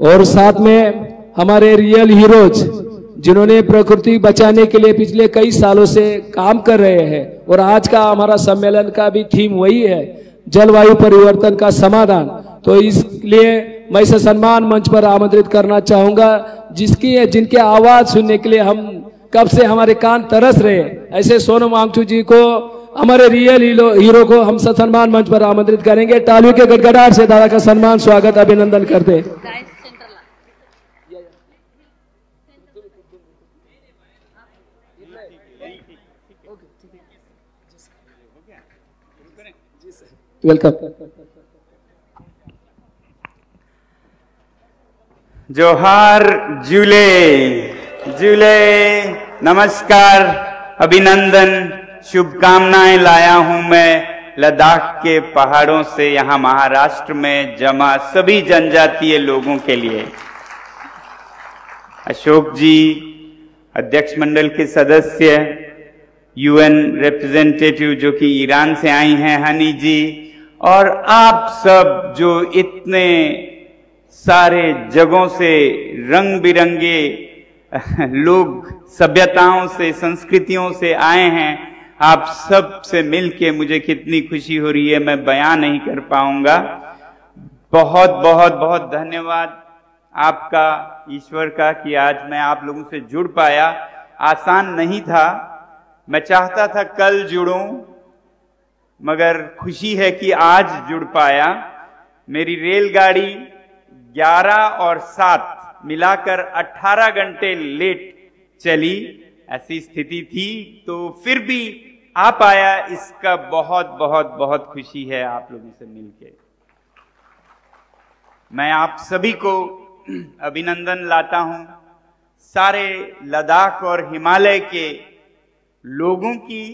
और साथ में हमारे रियल हीरोज जिन्होंने प्रकृति बचाने के लिए पिछले कई सालों से काम कर रहे हैं। और आज का हमारा सम्मेलन का भी थीम वही है, जलवायु परिवर्तन का समाधान। तो इसलिए मैं इसे सम्मान मंच पर आमंत्रित करना चाहूंगा, जिनके आवाज सुनने के लिए हम कब से हमारे कान तरस रहे। ऐसे सोनम वांगचुक जी को, हमारे रियल हीरो को हम सम्मान मंच पर आमंत्रित करेंगे। तालियों के गड़गड़ाहट से दादा का सम्मान, स्वागत, अभिनंदन करते। वेलकम। जोहार जुले जुले, नमस्कार, अभिनंदन, शुभकामनाएं लाया हूं मैं लद्दाख के पहाड़ों से यहां महाराष्ट्र में जमा सभी जनजातीय लोगों के लिए। अशोक जी, अध्यक्ष मंडल के सदस्य, यूएन रिप्रेजेंटेटिव जो कि ईरान से आई हैं, हनी जी, और आप सब जो इतने सारे जगहों से रंग बिरंगे लोग, सभ्यताओं से, संस्कृतियों से आए हैं, आप सब से मिलके मुझे कितनी खुशी हो रही है, मैं बयान नहीं कर पाऊंगा। बहुत बहुत बहुत धन्यवाद आपका, ईश्वर का, कि आज मैं आप लोगों से जुड़ पाया। आसान नहीं था, मैं चाहता था कल जुड़ूं, मगर खुशी है कि आज जुड़ पाया। मेरी रेलगाड़ी 11 और 7 मिलाकर 18 घंटे लेट चली, ऐसी स्थिति थी, तो फिर भी आ पाया। इसका बहुत बहुत बहुत खुशी है आप लोगों से मिलके। मैं आप सभी को अभिनंदन लाता हूं, सारे लद्दाख और हिमालय के लोगों की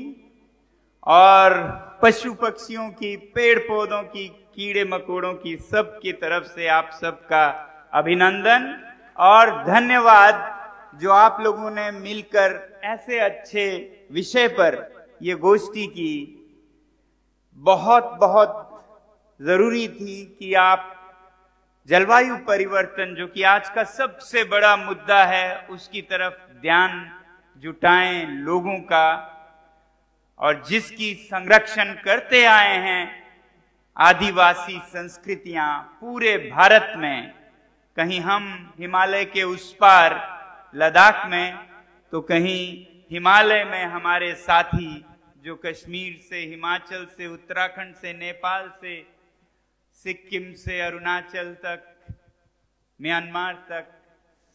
और पशु पक्षियों की, पेड़ पौधों की, कीड़े मकोड़ों की, सब की तरफ से आप सबका अभिनंदन और धन्यवाद, जो आप लोगों ने मिलकर ऐसे अच्छे विषय पर ये गोष्ठी की। बहुत बहुत जरूरी थी कि आप जलवायु परिवर्तन, जो कि आज का सबसे बड़ा मुद्दा है, उसकी तरफ ध्यान जुटाएं लोगों का, और जिसकी संरक्षण करते आए हैं आदिवासी संस्कृतियां पूरे भारत में। कहीं हम हिमालय के उस पार लद्दाख में, तो कहीं हिमालय में हमारे साथी जो कश्मीर से, हिमाचल से, उत्तराखंड से, नेपाल से, सिक्किम से अरुणाचल तक, म्यांमार तक,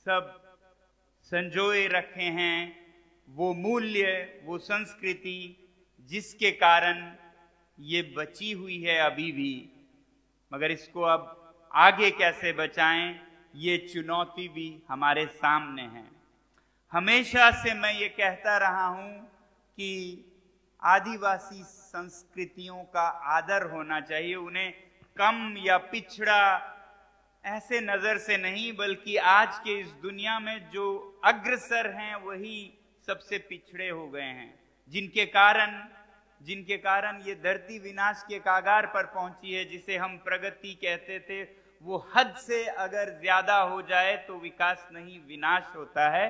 सब संजोए रखे हैं वो मूल्य, वो संस्कृति, जिसके कारण ये बची हुई है अभी भी। मगर इसको अब आगे कैसे बचाएं, ये चुनौती भी हमारे सामने है। हमेशा से मैं ये कहता रहा हूं कि आदिवासी संस्कृतियों का आदर होना चाहिए, उन्हें कम या पिछड़ा ऐसे नजर से नहीं, बल्कि आज के इस दुनिया में जो अग्रसर हैं वही सबसे पिछड़े हो गए हैं, जिनके कारण ये धरती विनाश के कागार पर पहुंची है। जिसे हम प्रगति कहते थे, वो हद से अगर ज्यादा हो जाए तो विकास नहीं, विनाश होता है।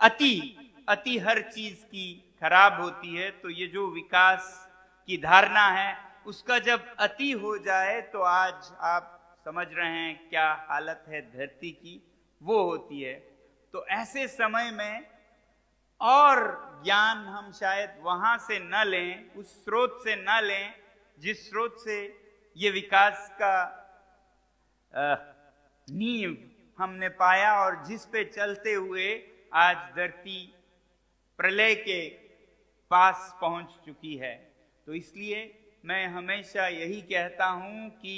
अति हर चीज की खराब होती है। तो ये जो विकास की धारणा है, उसका जब अति हो जाए तो आज आप समझ रहे हैं क्या हालत है धरती की, वो होती है। तो ऐसे समय में और ज्ञान हम शायद वहां से न लें, उस स्रोत से न लें जिस स्रोत से ये विकास का नींव हमने पाया, और जिस पे चलते हुए आज धरती प्रलय के पास पहुंच चुकी है। तो इसलिए मैं हमेशा यही कहता हूं कि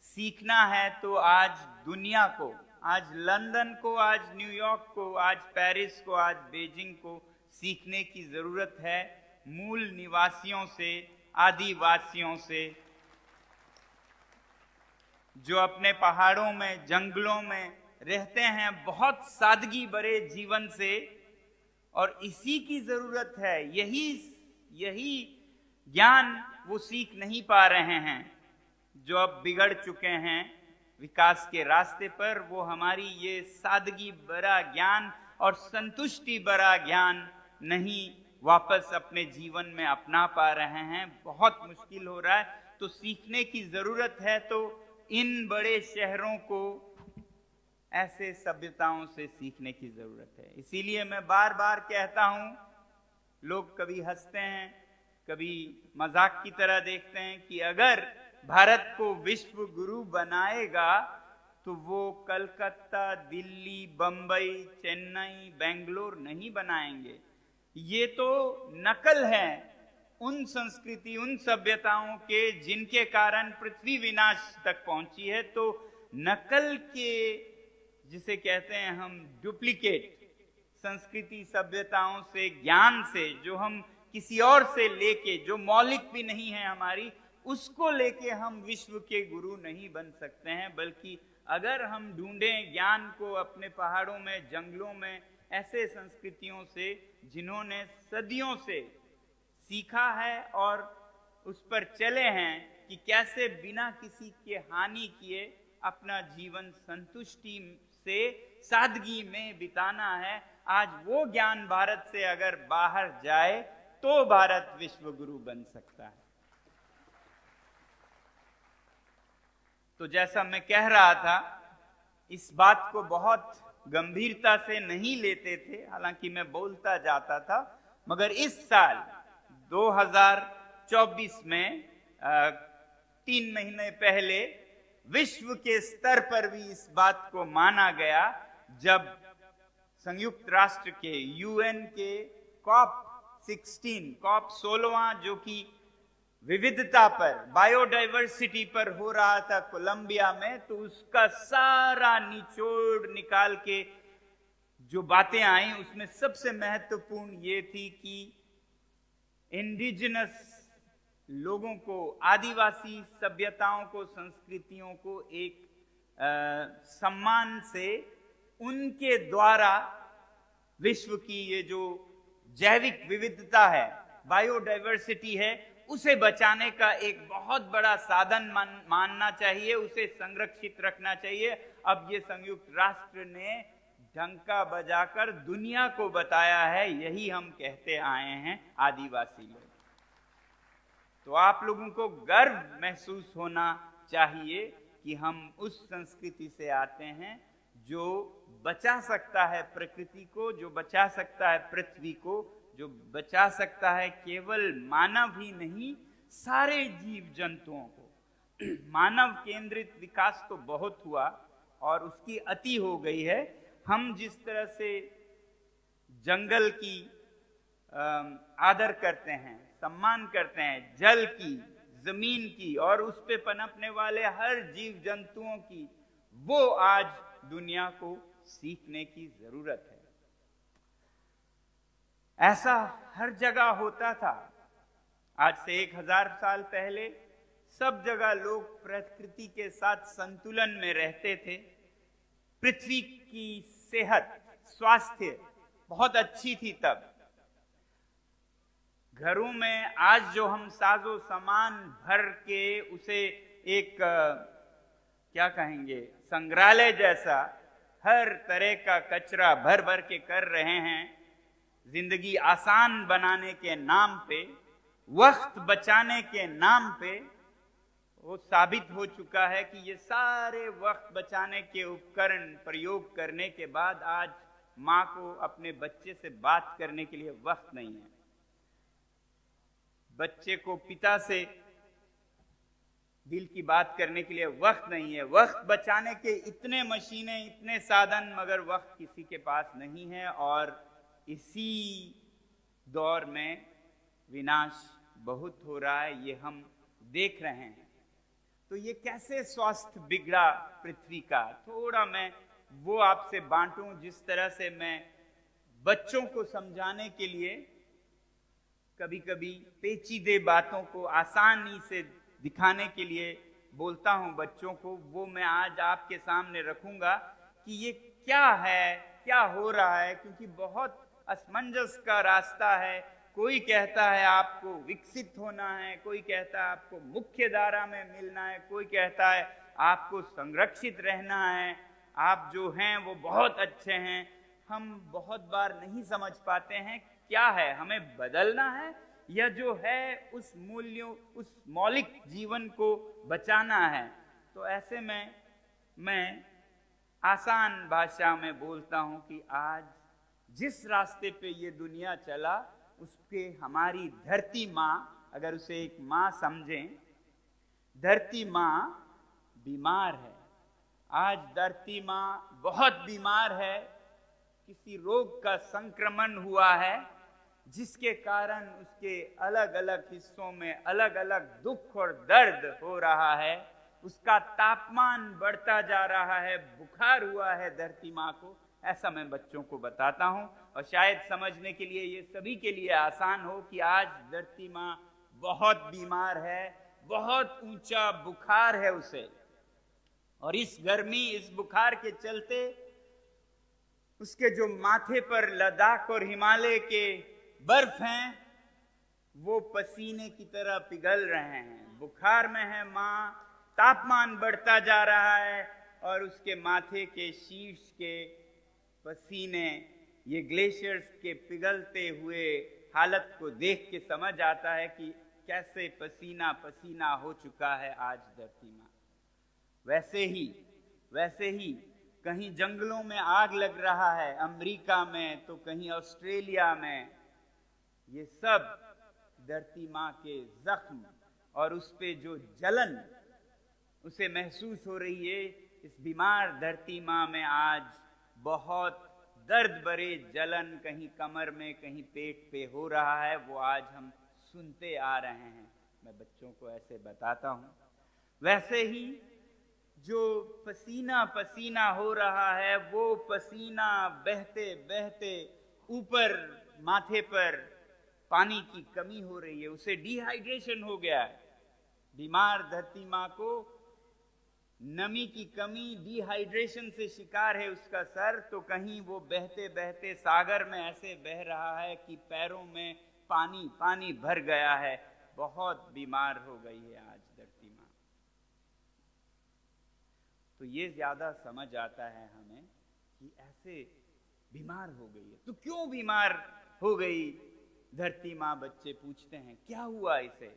सीखना है तो आज दुनिया को, आज लंदन को, आज न्यूयॉर्क को, आज पेरिस को, आज बीजिंग को सीखने की जरूरत है। मूल निवासियों से, आदिवासियों से, जो अपने पहाड़ों में, जंगलों में रहते हैं, बहुत सादगी भरे जीवन से, और इसी की जरूरत है। यही ज्ञान वो सीख नहीं पा रहे हैं, जो अब बिगड़ चुके हैं विकास के रास्ते पर, वो हमारी ये सादगी भरा ज्ञान और संतुष्टि भरा ज्ञान नहीं वापस अपने जीवन में अपना पा रहे हैं। बहुत मुश्किल हो रहा है। तो सीखने की जरूरत है। तो इन बड़े शहरों को ऐसे सभ्यताओं से सीखने की जरूरत है। इसीलिए मैं बार बार कहता हूं, लोग कभी हंसते हैं, कभी मजाक की तरह देखते हैं कि अगर भारत को विश्व गुरु बनाएगा तो वो कलकत्ता, दिल्ली, बंबई, चेन्नई, बेंगलोर नहीं बनाएंगे। ये तो नकल है उन संस्कृति, उन सभ्यताओं के जिनके कारण पृथ्वी विनाश तक पहुंची है। तो नकल के, जिसे कहते हैं हम डुप्लीकेट संस्कृति, सभ्यताओं से, ज्ञान से, जो हम किसी और से लेके, जो मौलिक भी नहीं है हमारी, उसको लेके हम विश्व के गुरु नहीं बन सकते हैं। बल्कि अगर हम ढूंढें ज्ञान को अपने पहाड़ों में, जंगलों में, ऐसे संस्कृतियों से जिन्होंने सदियों से सीखा है और उस पर चले हैं कि कैसे बिना किसी के हानि किए अपना जीवन संतुष्टि से, सादगी में बिताना है। आज वो ज्ञान भारत से अगर बाहर जाए तो भारत विश्व गुरु बन सकता है। तो जैसा मैं कह रहा था, इस बात को बहुत गंभीरता से नहीं लेते थे, हालांकि मैं बोलता जाता था, मगर इस साल 2024 में 3 महीने पहले विश्व के स्तर पर भी इस बात को माना गया, जब संयुक्त राष्ट्र के, यूएन के COP 16 जो कि विविधता पर, बायोडाइवर्सिटी पर हो रहा था कोलंबिया में, तो उसका सारा निचोड़ निकाल के जो बातें आई, उसमें सबसे महत्वपूर्ण ये थी कि इंडिजिनस लोगों को, आदिवासी सभ्यताओं को, संस्कृतियों को एक सम्मान से उनके द्वारा विश्व की ये जो जैविक विविधता है, बायोडाइवर्सिटी है, उसे बचाने का एक बहुत बड़ा साधन मानना चाहिए, उसे संरक्षित रखना चाहिए। अब ये संयुक्त राष्ट्र ने डंका बजाकर दुनिया को बताया है, यही हम कहते आए हैं आदिवासी लोग। तो आप लोगों को गर्व महसूस होना चाहिए कि हम उस संस्कृति से आते हैं जो बचा सकता है प्रकृति को, जो बचा सकता है पृथ्वी को, जो बचा सकता है केवल मानव ही नहीं, सारे जीव जंतुओं को। मानव केंद्रित विकास तो बहुत हुआ और उसकी अति हो गई है। हम जिस तरह से जंगल की आदर करते हैं, सम्मान करते हैं, जल की, जमीन की और उस पे पनपने वाले हर जीव जंतुओं की, वो आज दुनिया को सीखने की जरूरत है। ऐसा हर जगह होता था। आज से 1000 साल पहले सब जगह लोग प्रकृति के साथ संतुलन में रहते थे। पृथ्वी की सेहत, स्वास्थ्य बहुत अच्छी थी तब। घरों में आज जो हम साजो सामान भर के उसे एक क्या कहेंगे, संग्रहालय जैसा हर तरह का कचरा भर भर के कर रहे हैं, जिंदगी आसान बनाने के नाम पे, वक्त बचाने के नाम पे, वो साबित हो चुका है कि ये सारे वक्त बचाने के उपकरण प्रयोग करने के बाद आज माँ को अपने बच्चे से बात करने के लिए वक्त नहीं है। बच्चे को पिता से दिल की बात करने के लिए वक्त नहीं है। वक्त बचाने के इतने मशीनें, इतने साधन, मगर वक्त किसी के पास नहीं है। और इसी दौर में विनाश बहुत हो रहा है, ये हम देख रहे हैं। तो ये कैसे स्वास्थ्य बिगड़ा पृथ्वी का, थोड़ा मैं वो आपसे बांटूं, जिस तरह से मैं बच्चों को समझाने के लिए कभी कभी पेचीदे बातों को आसानी से दिखाने के लिए बोलता हूं बच्चों को, वो मैं आज आपके सामने रखूंगा कि ये क्या है, क्या हो रहा है। क्योंकि बहुत असमंजस का रास्ता है। कोई कहता है आपको विकसित होना है, कोई कहता है आपको मुख्य धारा में मिलना है, कोई कहता है आपको संरक्षित रहना है, आप जो हैं वो बहुत अच्छे हैं। हम बहुत बार नहीं समझ पाते हैं क्या है, हमें बदलना है या जो है उस मूल्यों, उस मौलिक जीवन को बचाना है। तो ऐसे में मैं आसान भाषा में बोलता हूं कि आज जिस रास्ते पे ये दुनिया चला उसके हमारी धरती माँ, अगर उसे एक माँ समझें, धरती माँ बीमार है। आज धरती माँ बहुत बीमार है, किसी रोग का संक्रमण हुआ है जिसके कारण उसके अलग अलग हिस्सों में अलग अलग दुख और दर्द हो रहा है। उसका तापमान बढ़ता जा रहा है, बुखार हुआ है धरती माँ को। ऐसा मैं बच्चों को बताता हूँ और शायद समझने के लिए ये सभी के लिए आसान हो कि आज धरती माँ बहुत बीमार है, बहुत ऊंचा बुखार है उसे। और इस गर्मी, इस बुखार के चलते उसके जो माथे पर लद्दाख और हिमालय के बर्फ हैं वो पसीने की तरह पिघल रहे हैं। बुखार में है माँ, तापमान बढ़ता जा रहा है और उसके माथे के शीर्ष के पसीने, ये ग्लेशियर्स के पिघलते हुए हालत को देख के समझ आता है कि कैसे पसीना पसीना हो चुका है आज धरती माँ। वैसे ही कहीं जंगलों में आग लग रहा है अमेरिका में, तो कहीं ऑस्ट्रेलिया में। ये सब धरती माँ के जख्म और उस पे जो जलन उसे महसूस हो रही है। इस बीमार धरती माँ में आज बहुत दर्द भरे जलन कहीं कमर में, कहीं पेट पे हो रहा है, वो आज हम सुनते आ रहे हैं। मैं बच्चों को ऐसे बताता हूँ। वैसे ही जो पसीना पसीना हो रहा है, वो पसीना बहते बहते ऊपर माथे पर पानी की कमी हो रही है, उसे डिहाइड्रेशन हो गया है। बीमार धरती माँ को नमी की कमी, डिहाइड्रेशन से शिकार है उसका सर। तो कहीं वो बहते बहते सागर में ऐसे बह रहा है कि पैरों में पानी पानी भर गया है। बहुत बीमार हो गई है आज धरती माँ। तो ये ज्यादा समझ आता है हमें कि ऐसे बीमार हो गई है। तो क्यों बीमार हो गई धरती माँ, बच्चे पूछते हैं क्या हुआ इसे।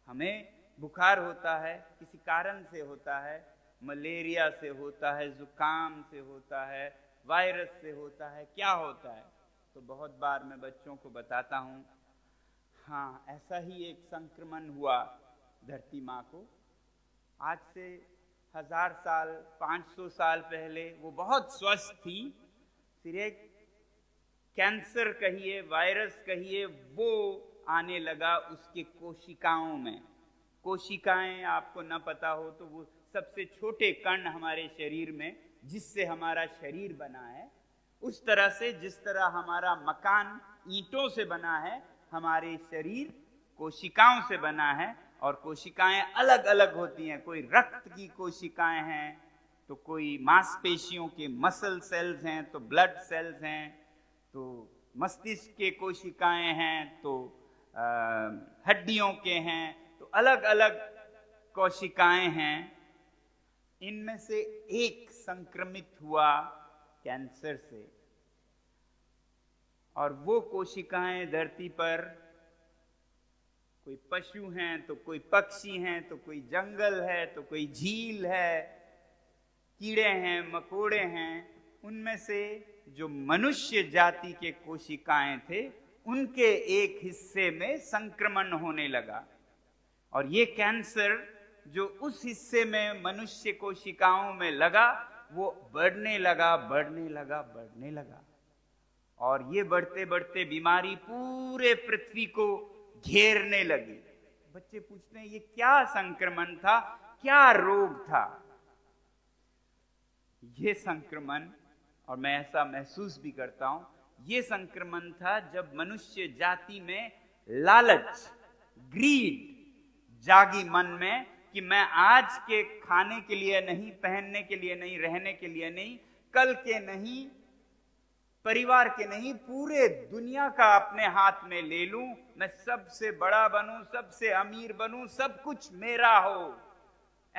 हमें बुखार होता है, किसी कारण से होता है, मलेरिया से होता है, जुकाम से होता है, वायरस से होता है, क्या होता है। तो बहुत बार मैं बच्चों को बताता हूँ, हाँ ऐसा ही एक संक्रमण हुआ धरती माँ को। आज से 1000 साल, 500 साल पहले वो बहुत स्वस्थ थी। फिर एक कैंसर कहिए, वायरस कहिए, वो आने लगा उसके कोशिकाओं में। कोशिकाएं आपको न पता हो तो वो सबसे छोटे कण हमारे शरीर में, जिससे हमारा शरीर बना है। उस तरह से जिस तरह हमारा मकान ईंटों से बना है, हमारे शरीर कोशिकाओं से बना है। और कोशिकाएं अलग अलग होती हैं। कोई रक्त की कोशिकाएं हैं, तो कोई मांसपेशियों के मसल सेल्स हैं, तो ब्लड सेल्स हैं, तो मस्तिष्क के कोशिकाएं हैं, तो हड्डियों के हैं, तो अलग अलग कोशिकाएं हैं। इनमें से एक संक्रमित हुआ कैंसर से, और वो कोशिकाएं धरती पर कोई पशु हैं, तो कोई पक्षी हैं, तो कोई जंगल है, तो कोई झील है, कीड़े हैं, मकोड़े हैं, उनमें से जो मनुष्य जाति के कोशिकाएं थे उनके एक हिस्से में संक्रमण होने लगा। और ये कैंसर जो उस हिस्से में मनुष्य कोशिकाओं में लगा, वो बढ़ने लगा, बढ़ने लगा, बढ़ने लगा। और ये बढ़ते बढ़ते बीमारी पूरे पृथ्वी को घेरने लगी। बच्चे पूछते हैं ये क्या संक्रमण था, क्या रोग था। ये संक्रमण, और मैं ऐसा महसूस भी करता हूं, ये संक्रमण था जब मनुष्य जाति में लालच, ग्रीड जागी मन में कि मैं आज के खाने के लिए नहीं, पहनने के लिए नहीं, रहने के लिए नहीं, कल के नहीं, परिवार के नहीं, पूरे दुनिया का अपने हाथ में ले लूं, मैं सबसे बड़ा बनूं, सबसे अमीर बनूं, सब कुछ मेरा हो।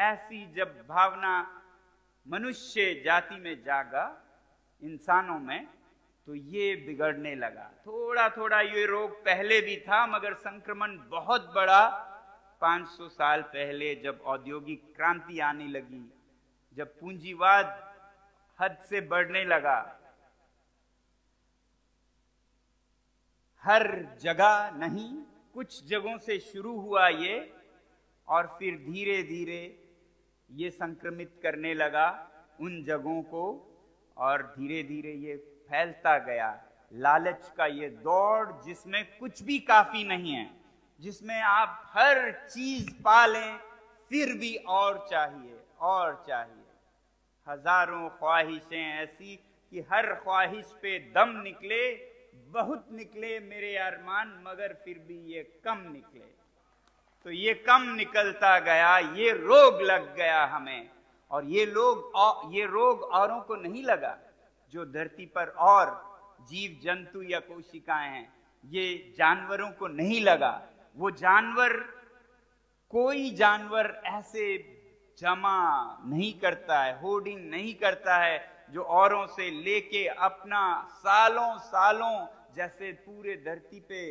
ऐसी जब भावना मनुष्य जाति में जागा, इंसानों में, तो ये बिगड़ने लगा। थोड़ा थोड़ा ये रोग पहले भी था, मगर संक्रमण बहुत बड़ा 500 साल पहले जब औद्योगिक क्रांति आने लगी, जब पूंजीवाद हद से बढ़ने लगा, हर जगह नहीं, कुछ जगहों से शुरू हुआ ये, और फिर धीरे धीरे ये संक्रमित करने लगा उन जगहों को, और धीरे धीरे ये फैलता गया। लालच का ये दौड़ जिसमें कुछ भी काफी नहीं है, जिसमें आप हर चीज पा लें फिर भी और चाहिए और चाहिए। हजारों ख्वाहिशें ऐसी कि हर ख्वाहिश पे दम निकले, बहुत निकले मेरे अरमान, मगर फिर भी ये कम निकले। तो ये कम निकलता गया, ये रोग लग गया हमें। और ये रोग औरों को नहीं लगा, जो धरती पर और जीव जंतु या कोशिकाएं हैं, ये जानवरों को नहीं लगा। वो जानवर, कोई जानवर ऐसे जमा नहीं करता है, होर्डिंग नहीं करता है, जो औरों से लेके अपना सालों सालों जैसे पूरे धरती पे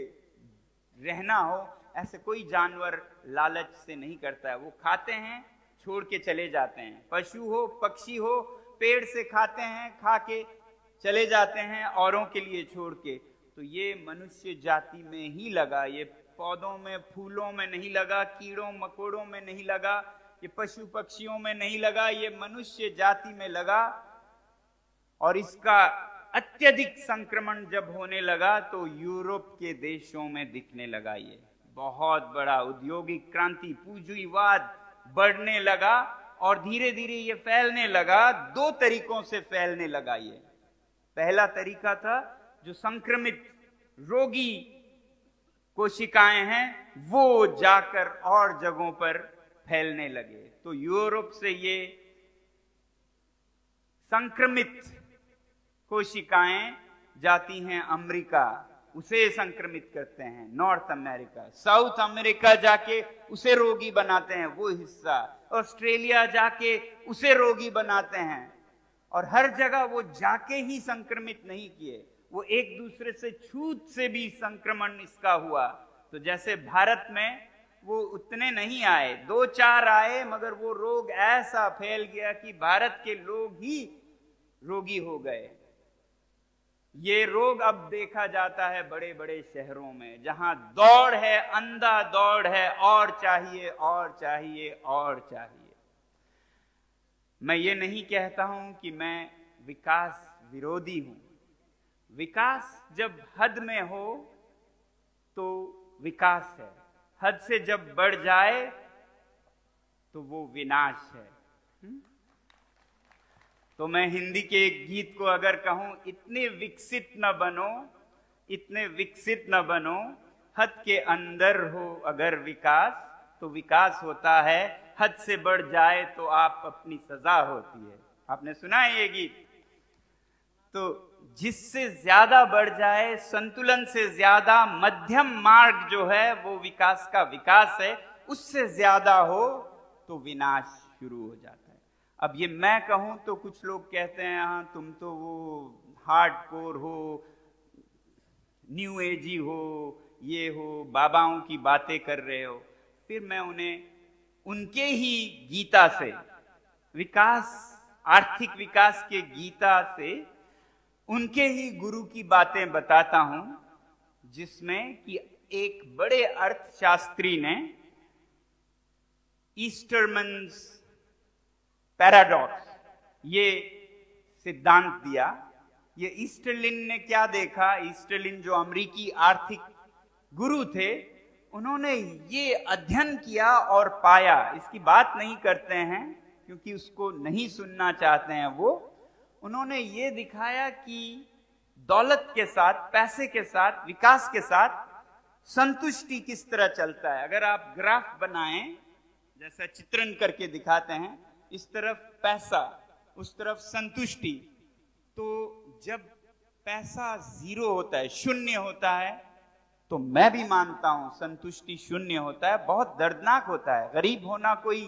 रहना हो, ऐसे कोई जानवर लालच से नहीं करता है। वो खाते हैं, छोड़ के चले जाते हैं। पशु हो, पक्षी हो, पेड़ से खाते हैं, खा के चले जाते हैं औरों के लिए छोड़ के। तो ये मनुष्य जाति में ही लगा, ये पौधों में, फूलों में नहीं लगा, कीड़ों मकोड़ों में नहीं लगा, ये पशु पक्षियों में नहीं लगा, ये मनुष्य जाति में लगा। और इसका अत्यधिक संक्रमण जब होने लगा तो यूरोप के देशों में दिखने लगा। ये बहुत बड़ा औद्योगिक क्रांति, पूंजीवाद बढ़ने लगा और धीरे धीरे ये फैलने लगा। दो तरीकों से फैलने लगा ये। पहला तरीका था जो संक्रमित रोगी कोशिकाएं हैं, वो जाकर और जगहों पर फैलने लगे। तो यूरोप से ये संक्रमित कोशिकाएं जाती हैं अमेरिका, उसे संक्रमित करते हैं। नॉर्थ अमेरिका, साउथ अमेरिका जाके उसे रोगी बनाते हैं, वो हिस्सा। ऑस्ट्रेलिया जाके उसे रोगी बनाते हैं। और हर जगह वो जाके ही संक्रमित नहीं किए, वो एक दूसरे से छूत से भी संक्रमण इसका हुआ। तो जैसे भारत में वो उतने नहीं आए, 2-4 आए, मगर वो रोग ऐसा फैल गया कि भारत के लोग ही रोगी हो गए। ये रोग अब देखा जाता है बड़े बड़े शहरों में, जहां दौड़ है, अंधा दौड़ है, और चाहिए और चाहिए और चाहिए। मैं ये नहीं कहता हूं कि मैं विकास विरोधी हूं। विकास जब हद में हो तो विकास है, हद से जब बढ़ जाए तो वो विनाश है। तो मैं हिंदी के एक गीत को अगर कहूं, इतने विकसित न बनो, इतने विकसित न बनो, हद के अंदर हो अगर विकास, तो विकास होता है। हद से बढ़ जाए तो आप अपनी सजा होती है। आपने सुना है ये गीत? तो जिससे ज्यादा बढ़ जाए, संतुलन से ज्यादा मध्यम मार्ग जो है वो विकास का विकास है, उससे ज्यादा हो तो विनाश शुरू हो जाता है। अब ये मैं कहूं तो कुछ लोग कहते हैं, हाँ तुम तो वो हार्डकोर हो, न्यू एजी हो, ये हो, बाबाओं की बातें कर रहे हो। फिर मैं उन्हें उनके ही गीता से, विकास, आर्थिक विकास के गीता से, उनके ही गुरु की बातें बताता हूं, जिसमें कि एक बड़े अर्थशास्त्री ने ईस्टरमन्स पैराडॉक्स ये सिद्धांत दिया। ये ईस्टरलिन ने क्या देखा? ईस्टरलिन जो अमेरिकी आर्थिक गुरु थे, उन्होंने ये अध्ययन किया और पाया। इसकी बात नहीं करते हैं क्योंकि उसको नहीं सुनना चाहते हैं वो। उन्होंने ये दिखाया कि दौलत के साथ, पैसे के साथ, विकास के साथ संतुष्टि किस तरह चलता है। अगर आप ग्राफ बनाएं, जैसा चित्रण करके दिखाते हैं, इस तरफ पैसा, उस तरफ संतुष्टि, तो जब पैसा 0 होता है, शून्य होता है, तो मैं भी मानता हूं संतुष्टि शून्य होता है, बहुत दर्दनाक होता है। गरीब होना कोई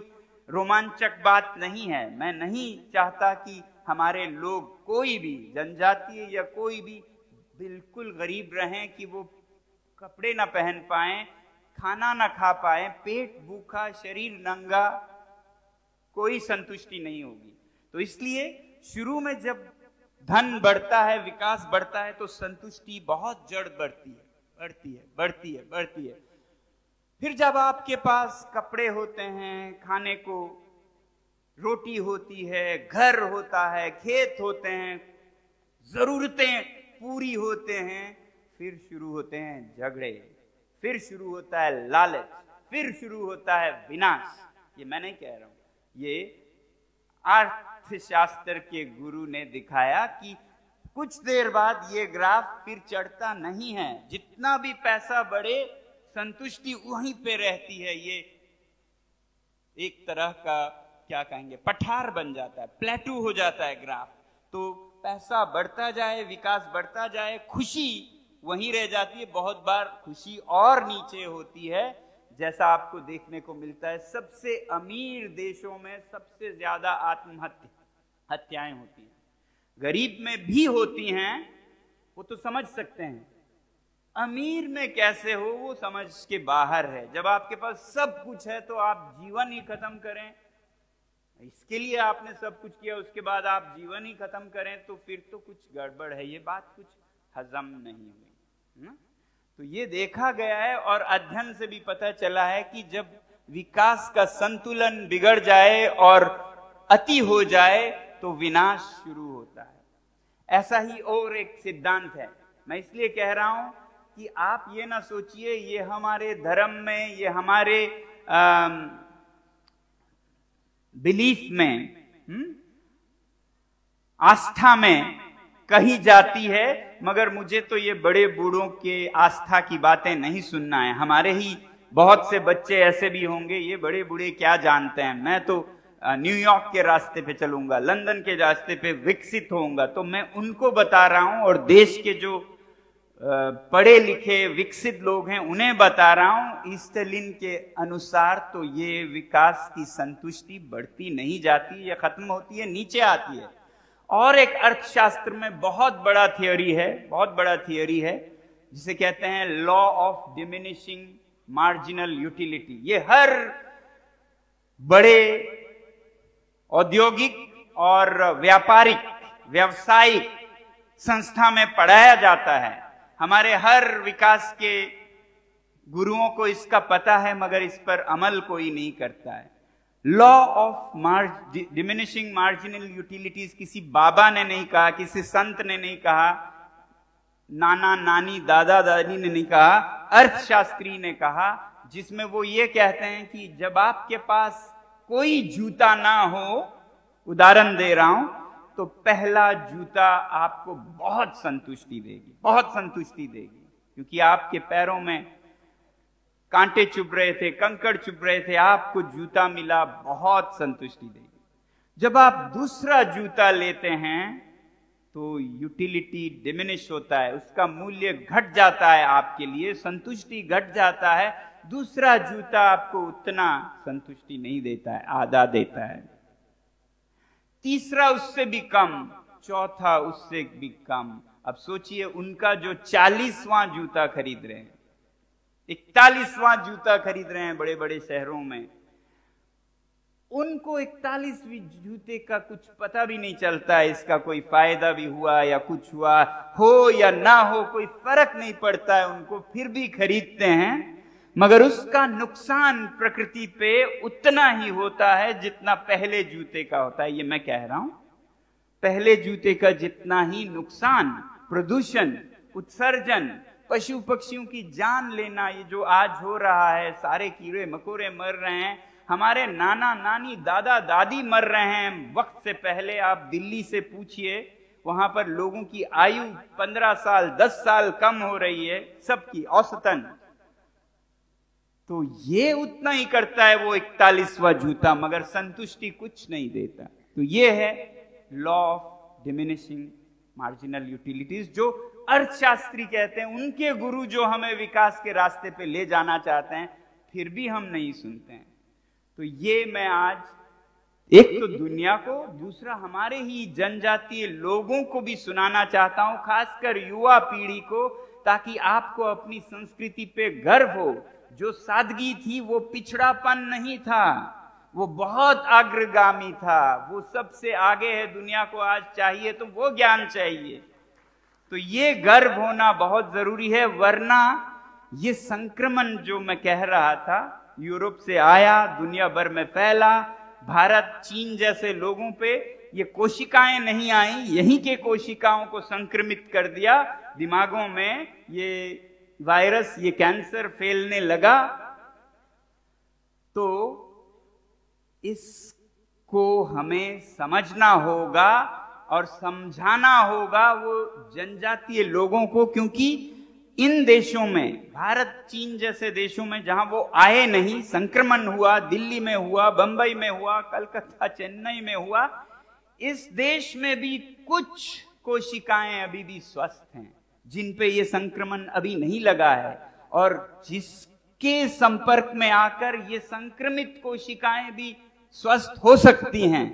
रोमांचक बात नहीं है। मैं नहीं चाहता कि हमारे लोग कोई भी जनजातीय या कोई भी बिल्कुल गरीब रहें, कि वो कपड़े ना पहन पाएं, खाना ना खा पाए, पेट भूखा, शरीर नंगा, कोई संतुष्टि नहीं होगी। तो इसलिए शुरू में जब धन बढ़ता है, विकास बढ़ता है, तो संतुष्टि बहुत जड़ बढ़ती है, बढ़ती है, बढ़ती है, बढ़ती है। फिर जब आपके पास कपड़े होते हैं, खाने को रोटी होती है, घर होता है, खेत होते हैं, जरूरतें पूरी होते हैं, फिर शुरू होते हैं झगड़े, फिर शुरू होता है लालच, फिर शुरू होता है विनाश। ये मैं नहीं कह रहा हूं, ये अर्थशास्त्र के गुरु ने दिखाया कि कुछ देर बाद ये ग्राफ फिर चढ़ता नहीं है। जितना भी पैसा बढ़े, संतुष्टि वहीं पे रहती है। ये एक तरह का क्या कहेंगे, पठार बन जाता है, प्लेटू हो जाता है ग्राफ। तो पैसा बढ़ता जाए, विकास बढ़ता जाए, खुशी वहीं रह जाती है। बहुत बार खुशी और नीचे होती है, जैसा आपको देखने को मिलता है। सबसे अमीर देशों में सबसे ज्यादा आत्महत्याएं होती हैं, गरीब में भी होती हैं, वो तो समझ सकते हैं। अमीर में कैसे हो, वो समझ के बाहर है। जब आपके पास सब कुछ है तो आप जीवन ही खत्म करें, इसके लिए आपने सब कुछ किया, उसके बाद आप जीवन ही खत्म करें, तो फिर तो कुछ गड़बड़ है। ये बात कुछ हजम नहीं हुई ना? तो ये देखा गया है और अध्ययन से भी पता चला है कि जब विकास का संतुलन बिगड़ जाए और अति हो जाए तो विनाश शुरू होता है। ऐसा ही और एक सिद्धांत है। मैं इसलिए कह रहा हूं कि आप ये ना सोचिए ये हमारे धर्म में, ये हमारे बिलीफ में, आस्था में कही जाती है, मगर मुझे तो ये बड़े बूढ़ों के आस्था की बातें नहीं सुनना है। हमारे ही बहुत से बच्चे ऐसे भी होंगे, ये बड़े बूढ़े क्या जानते हैं, मैं तो न्यूयॉर्क के रास्ते पे चलूंगा, लंदन के रास्ते पे विकसित होऊंगा। तो मैं उनको बता रहा हूं, और देश के जो पढ़े लिखे विकसित लोग हैं उन्हें बता रहा हूं, ईस्टलिन के अनुसार तो ये विकास की संतुष्टि बढ़ती नहीं जाती, या खत्म होती है, नीचे आती है। और एक अर्थशास्त्र में बहुत बड़ा थियोरी है, बहुत बड़ा थियोरी है, जिसे कहते हैं law of diminishing marginal utility. ये हर बड़े औद्योगिक और व्यावसायिक संस्था में पढ़ाया जाता है। हमारे हर विकास के गुरुओं को इसका पता है, मगर इस पर अमल कोई नहीं करता है। Law of diminishing marginal utilities किसी बाबा ने नहीं कहा, किसी संत ने नहीं कहा, नाना नानी दादा दादी ने नहीं कहा, अर्थशास्त्री ने कहा, जिसमें वो ये कहते हैं कि जब आपके पास कोई जूता ना हो, उदाहरण दे रहा हूं, तो पहला जूता आपको बहुत संतुष्टि देगी, बहुत संतुष्टि देगी, क्योंकि आपके पैरों में कांटे चुभ रहे थे, कंकड़ चुभ रहे थे, आपको जूता मिला, बहुत संतुष्टि देगी। जब आप दूसरा जूता लेते हैं तो यूटिलिटी डिमिनिश होता है, उसका मूल्य घट जाता है, आपके लिए संतुष्टि घट जाता है। दूसरा जूता आपको उतना संतुष्टि नहीं देता है, आधा देता है। तीसरा उससे भी कम, चौथा उससे भी कम। अब सोचिए उनका जो 40वां जूता खरीद रहे हैं, 41वां जूता खरीद रहे हैं बड़े बड़े शहरों में, उनको 41वीं जूते का कुछ पता भी नहीं चलता है, इसका कोई फायदा भी हुआ या कुछ हुआ हो या ना हो, कोई फर्क नहीं पड़ता है उनको, फिर भी खरीदते हैं। मगर उसका नुकसान प्रकृति पे उतना ही होता है जितना पहले जूते का होता है। ये मैं कह रहा हूं, पहले जूते का जितना ही नुकसान, प्रदूषण, उत्सर्जन, पशु पक्षियों की जान लेना, ये जो आज हो रहा है, सारे कीड़े मकोड़े मर रहे हैं, हमारे नाना नानी दादा दादी मर रहे हैं वक्त से पहले। आप दिल्ली से पूछिए, वहां पर लोगों की आयु 15 साल 10 साल कम हो रही है, सबकी औसतन। तो ये उतना ही करता है वो 41वां जूता, मगर संतुष्टि कुछ नहीं देता। तो ये है law of diminishing marginal utilities, जो अर्थशास्त्री कहते हैं, उनके गुरु जो हमें विकास के रास्ते पे ले जाना चाहते हैं, फिर भी हम नहीं सुनते हैं। तो ये मैं आज एक तो दुनिया को, दूसरा हमारे ही जनजातीय लोगों को भी सुनाना चाहता हूं, खासकर युवा पीढ़ी को, ताकि आपको अपनी संस्कृति पे गर्व हो। जो सादगी थी वो पिछड़ापन नहीं था, वो बहुत अग्रगामी था, वो सबसे आगे है। दुनिया को आज चाहिए तो वो ज्ञान चाहिए। तो ये गर्व होना बहुत जरूरी है, वरना ये संक्रमण जो मैं कह रहा था यूरोप से आया, दुनिया भर में फैला, भारत चीन जैसे लोगों पे ये कोशिकाएं नहीं आई, यहीं के कोशिकाओं को संक्रमित कर दिया, दिमागों में ये वायरस, ये कैंसर फैलने लगा। तो इसको हमें समझना होगा और समझाना होगा वो जनजातीय लोगों को, क्योंकि इन देशों में, भारत चीन जैसे देशों में जहां वो आए नहीं, संक्रमण हुआ, दिल्ली में हुआ, बंबई में हुआ, कलकत्ता चेन्नई में हुआ, इस देश में भी कुछ कोशिकाएं अभी भी स्वस्थ हैं जिन पे ये संक्रमण अभी नहीं लगा है, और जिसके संपर्क में आकर ये संक्रमित कोशिकाएं भी स्वस्थ हो सकती हैं,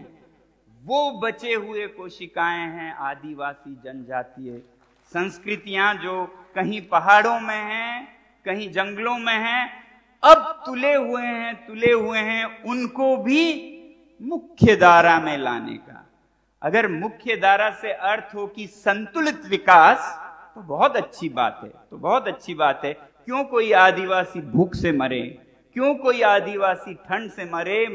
वो बचे हुए कोशिकाएं हैं आदिवासी जनजातीय संस्कृतियां, जो कहीं पहाड़ों में हैं, कहीं जंगलों में हैं, अब तुले हुए हैं, उनको भी मुख्य धारा में लाने का। अगर मुख्य धारा से अर्थ हो कि संतुलित विकास, तो बहुत अच्छी बात है, तो बहुत अच्छी बात है। क्यों कोई आदिवासी भूख से मरे, क्यों कोई आदिवासी ठंड से मरे,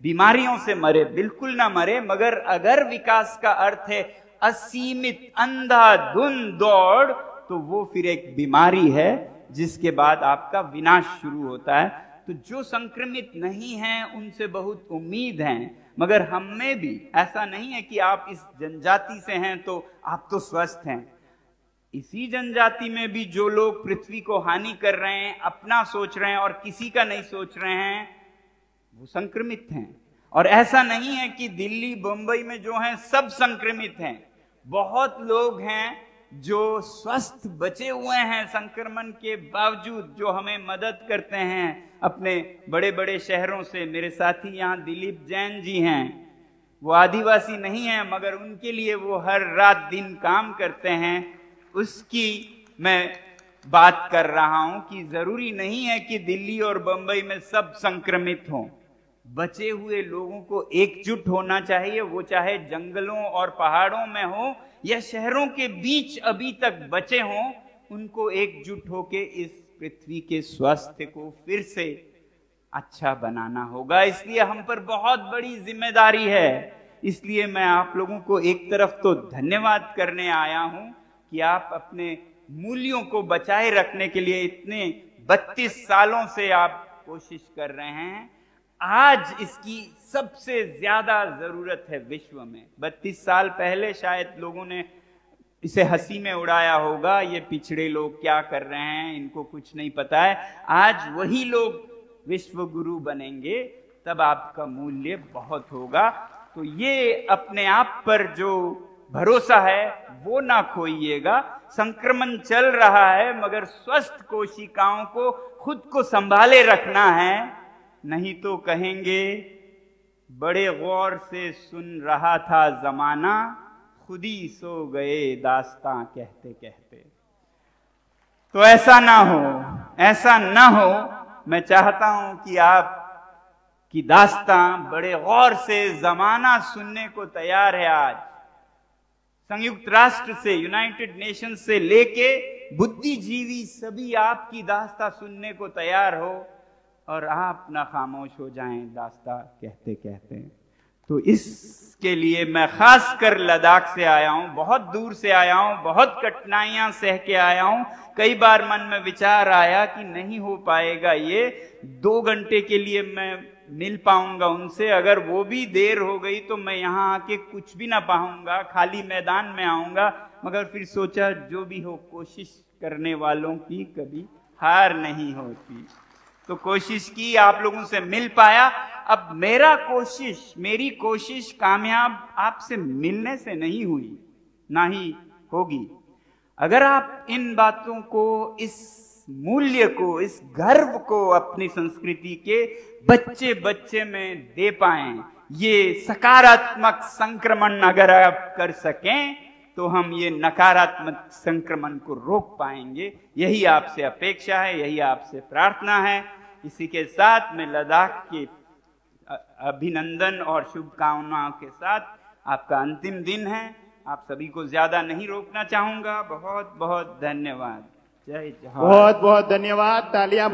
बीमारियों से मरे? बिल्कुल ना मरे। मगर अगर विकास का अर्थ है असीमित अंधाधुंध दौड़, तो वो फिर एक बीमारी है जिसके बाद आपका विनाश शुरू होता है। तो जो संक्रमित नहीं हैं उनसे बहुत उम्मीद है, मगर हम में भी ऐसा नहीं है कि आप इस जनजाति से हैं तो आप तो स्वस्थ हैं। इसी जनजाति में भी जो लोग पृथ्वी को हानि कर रहे हैं, अपना सोच रहे हैं और किसी का नहीं सोच रहे हैं, वो संक्रमित हैं। और ऐसा नहीं है कि दिल्ली बंबई में जो हैं सब संक्रमित हैं, बहुत लोग हैं जो स्वस्थ बचे हुए हैं संक्रमण के बावजूद, जो हमें मदद करते हैं अपने बड़े बड़े शहरों से। मेरे साथी यहाँ दिलीप जैन जी हैं, वो आदिवासी नहीं हैं, मगर उनके लिए वो हर रात दिन काम करते हैं। उसकी मैं बात कर रहा हूं कि जरूरी नहीं है कि दिल्ली और बंबई में सब संक्रमित हों। बचे हुए लोगों को एकजुट होना चाहिए, वो चाहे जंगलों और पहाड़ों में हो या शहरों के बीच अभी तक बचे हों, उनको एकजुट होके इस पृथ्वी के स्वास्थ्य को फिर से अच्छा बनाना होगा। इसलिए हम पर बहुत बड़ी जिम्मेदारी है। इसलिए मैं आप लोगों को एक तरफ तो धन्यवाद करने आया हूं कि आप अपने मूल्यों को बचाए रखने के लिए इतने 32 सालों से आप कोशिश कर रहे हैं। आज इसकी सबसे ज्यादा जरूरत है विश्व में। 32 साल पहले शायद लोगों ने इसे हंसी में उड़ाया होगा, ये पिछड़े लोग क्या कर रहे हैं, इनको कुछ नहीं पता है। आज वही लोग विश्व गुरु बनेंगे, तब आपका मूल्य बहुत होगा। तो ये अपने आप पर जो भरोसा है वो ना खोइएगा। संक्रमण चल रहा है, मगर स्वस्थ कोशिकाओं को खुद को संभाले रखना है, नहीं तो कहेंगे बड़े गौर से सुन रहा था जमाना, खुद ही सो गए दास्तां कहते कहते। तो ऐसा ना हो, ऐसा ना हो। मैं चाहता हूं कि आप की दास्तां बड़े गौर से जमाना सुनने को तैयार है। आज संयुक्त राष्ट्र से, यूनाइटेड नेशन से लेके बुद्धिजीवी सभी आपकी दास्तां सुनने को तैयार हो, और आप ना खामोश हो जाएं दास्तां कहते कहते। तो इसके लिए मैं खास कर लद्दाख से आया हूं, बहुत दूर से आया हूं, बहुत कठिनाइयां सह के आया हूं। कई बार मन में विचार आया कि नहीं हो पाएगा ये, 2 घंटे के लिए मैं मिल पाऊंगा उनसे, अगर वो भी देर हो गई तो मैं यहाँ आके कुछ भी ना पाऊंगा, खाली मैदान में आऊंगा। मगर फिर सोचा जो भी हो, कोशिश करने वालों की कभी हार नहीं होती। तो कोशिश की, आप लोगों से मिल पाया। अब मेरी कोशिश कामयाब आपसे मिलने से नहीं हुई, ना ही होगी। अगर आप इन बातों को, इस मूल्य को, इस गर्व को अपनी संस्कृति के बच्चे बच्चे में दे पाएं ये सकारात्मक संक्रमण अगर आप कर सकें तो हम ये नकारात्मक संक्रमण को रोक पाएंगे। यही आपसे अपेक्षा है, यही आपसे प्रार्थना है। इसी के साथ में लद्दाख के अभिनंदन और शुभकामनाओं के साथ आपका अंतिम दिन है। आप सभी को ज्यादा नहीं रोकना चाहूंगा। बहुत बहुत धन्यवाद। जय जवाहर। बहुत बहुत धन्यवाद। तालियां